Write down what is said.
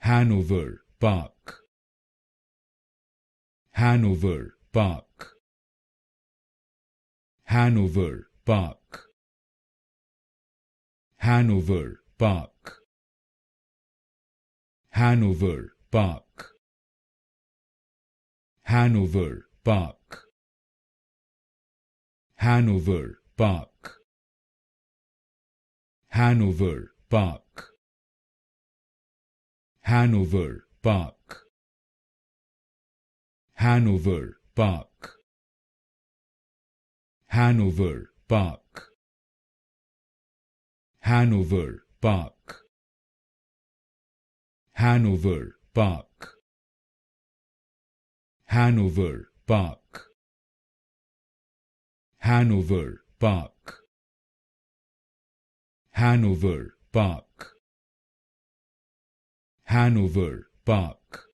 Hanover Park, Hanover Park, Hanover Park, Hanover Park, Hanover Park, Hanover Park, Hanover Park, Hanover Park, Hanover Park, Hanover Park, Hanover Park, Hanover Park, Hanover Park, Hanover Park, Hanover Park, Hanover Park, Hanover Park,